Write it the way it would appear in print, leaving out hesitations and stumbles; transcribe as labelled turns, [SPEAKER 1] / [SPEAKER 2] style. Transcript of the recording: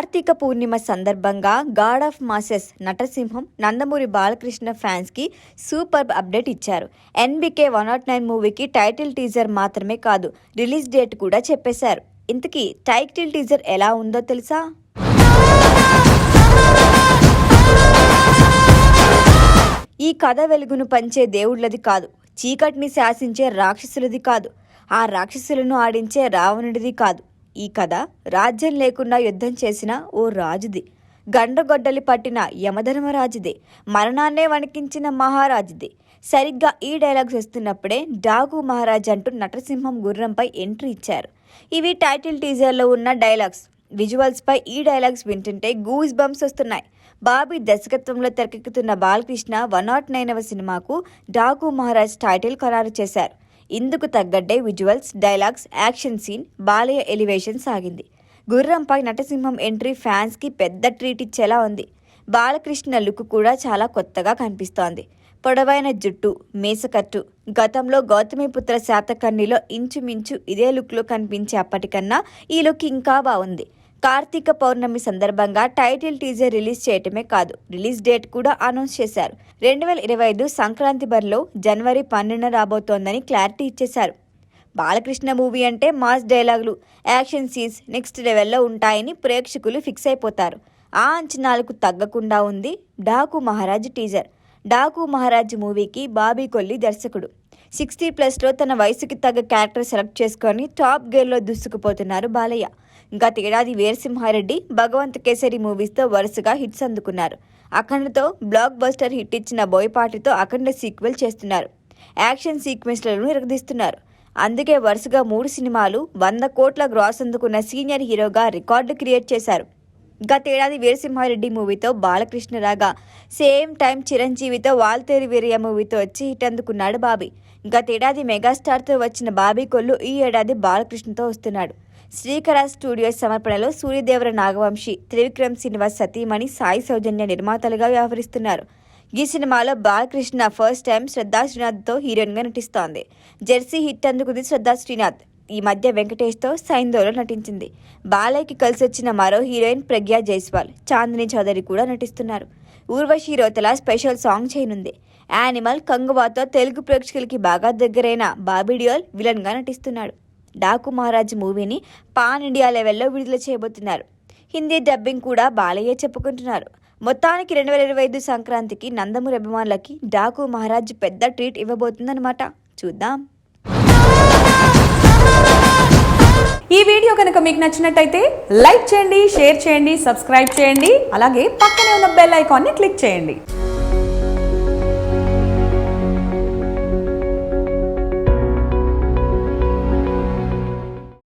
[SPEAKER 1] కార్తీక పూర్ణిమ సందర్భంగా god of masses నటసింహం Nandamuri Balakrishna fans కి సూపర్ అప్డేట్ ఇచ్చారు. ఎన్బికే 109 మూవీకి టైటిల్ టీజర్ మాత్రమే కాదు, రిలీజ్ డేట్ కూడా చెప్పేశారు. ఇంతకీ టైటిల్ టీజర్ ఎలా ఉందో తెలుసా? ఈ కథ వెలుగును పంచే దేవుళ్ళది కాదు, చీకటిని శాసించే రాక్షసులది కాదు, ఆ రాక్షసులను ఆడించే రావణుడిది కాదు. ఈ కథ రాజ్యం లేకుండా యుద్ధం చేసిన ఓ రాజుది, గండ్రగొడ్డలి పట్టిన యమధర్మరాజుది, మరణాన్నే వణికించిన మహారాజుది. సరిగ్గా ఈ డైలాగ్స్ వస్తున్నప్పుడే డాకు మహారాజ్ అంటూ నటసింహం గుర్రంపై ఎంట్రీ ఇచ్చారు. ఇవి టైటిల్ టీజర్లో ఉన్న డైలాగ్స్. విజువల్స్ పై ఈ డైలాగ్స్ వింటుంటే గూస్ బంప్స్ వస్తున్నాయి. బాబీ దర్శకత్వంలో తెరకెక్కుతున్న బాలకృష్ణ 109వ సినిమాకు డాకు మహారాజ్ టైటిల్ ఖరారు చేశారు. ఇందుకు తగ్గట్టే visuals, dialogues, action scene, Balayya elevation సాగింది. గుర్రంపై నటసింహం ఎంట్రీ ఫ్యాన్స్ కి పెద్ద ట్రీట్ ఇచ్చేలా ఉంది. బాలకృష్ణ లుక్ కూడా చాలా కొత్తగా కనిపిస్తోంది. పొడవైన జుట్టు, మీసకట్టు. గతంలో గౌతమిపుత్ర శాతకర్ణిలో ఇంచుమించు ఇదే లుక్లో కనిపించే అప్పటికన్నా ఈ లుక్ ఇంకా బాగుంది. కార్తీక పౌర్ణమి సందర్భంగా టైటిల్ టీజర్ రిలీజ్ చేయటమే కాదు, రిలీజ్ డేట్ కూడా అనౌన్స్ చేశారు. 2025 సంక్రాంతి బరిలో జనవరి 12 రాబోతోందని క్లారిటీ ఇచ్చేశారు. బాలకృష్ణ మూవీ అంటే మాస్ డైలాగులు, యాక్షన్ సీన్స్ నెక్స్ట్ లెవెల్లో ఉంటాయని ప్రేక్షకులు ఫిక్స్ అయిపోతారు. ఆ అంచనాలకు తగ్గకుండా ఉంది డాకు మహారాజ్ టీజర్. డాకు మహారాజ్ మూవీకి బాబీ కొల్లి దర్శకుడు. 60+లో తన వయసుకి తగ్గ క్యారెక్టర్ సెలెక్ట్ చేసుకొని టాప్ గేర్లో దూసుకుపోతున్నారు బాలయ్య. గత ఏడాది వీరసింహారెడ్డి, భగవంత్ కేసరి మూవీస్తో వరుసగా హిట్స్ అందుకున్నారు. అఖండతో బ్లాక్ బస్టర్ హిట్ ఇచ్చిన బోయపాటితో అఖండ సీక్వెల్ చేస్తున్నారు. యాక్షన్ సీక్వెన్స్లను నిర్వహిస్తున్నారు. అందుకే వరుసగా 3 సినిమాలు 100 కోట్ల గ్రాస్ అందుకున్న సీనియర్ హీరోగా రికార్డు క్రియేట్ చేశారు. గతేడాది వీరసింహారెడ్డి మూవీతో బాలకృష్ణ రాగా, సేమ్ టైం చిరంజీవితో వాల్తేరు వీరయ్య మూవీతో వచ్చి హిట్ అందుకున్నాడు బాబీ. గతేడాది మెగాస్టార్తో వచ్చిన బాబీ కొల్లు ఈ ఏడాది బాలకృష్ణతో వస్తున్నాడు. శ్రీకర స్టూడియోస్ సమర్పణలో సూర్యదేవర నాగవంశి, త్రివిక్రమ్ శ్రీనివాస్ సతీమణి సాయి సౌజన్య నిర్మాతలుగా వ్యవహరిస్తున్నారు. ఈ సినిమాలో బాలకృష్ణ ఫస్ట్ టైం శ్రద్ధా శ్రీనాథ్తో హీరోయిన్గా నటిస్తోంది. జెర్సీ హిట్ అందుకుంది శ్రద్ధా శ్రీనాథ్. ఈ మధ్య వెంకటేష్తో సైందోలో నటించింది. బాలయ్యకి కలిసి వచ్చిన మరో హీరోయిన్ ప్రగ్యా జైస్వాల్, చాందిని చౌదరి కూడా నటిస్తున్నారు. ఊర్వశి రోతల స్పెషల్ సాంగ్ చేయనుంది. యానిమల్, కంగువాతో తెలుగు ప్రేక్షకులకి బాగా దగ్గరైన బాబీ డియోల్ విలన్గా నటిస్తున్నాడు. డాకు మహారాజ్ మూవీని పాన్ ఇండియా లెవెల్లో విడుదల చేయబోతున్నారు. హిందీ డబ్బింగ్ కూడా బాలయ్యే చెప్పుకుంటున్నారు. మొత్తానికి 2025 సంక్రాంతికి నందమూరి అభిమానులకి డాకు మహారాజ్ పెద్ద ట్రీట్ ఇవ్వబోతుందన్నమాట. చూద్దాం.
[SPEAKER 2] ఈ వీడియో కనుక మీకు నచ్చినట్టయితే లైక్ చేయండి, షేర్ చేయండి, సబ్స్క్రైబ్ చేయండి. అలాగే పక్కనే ఉన్న బెల్ ఐకాన్ని క్లిక్ చేయండి.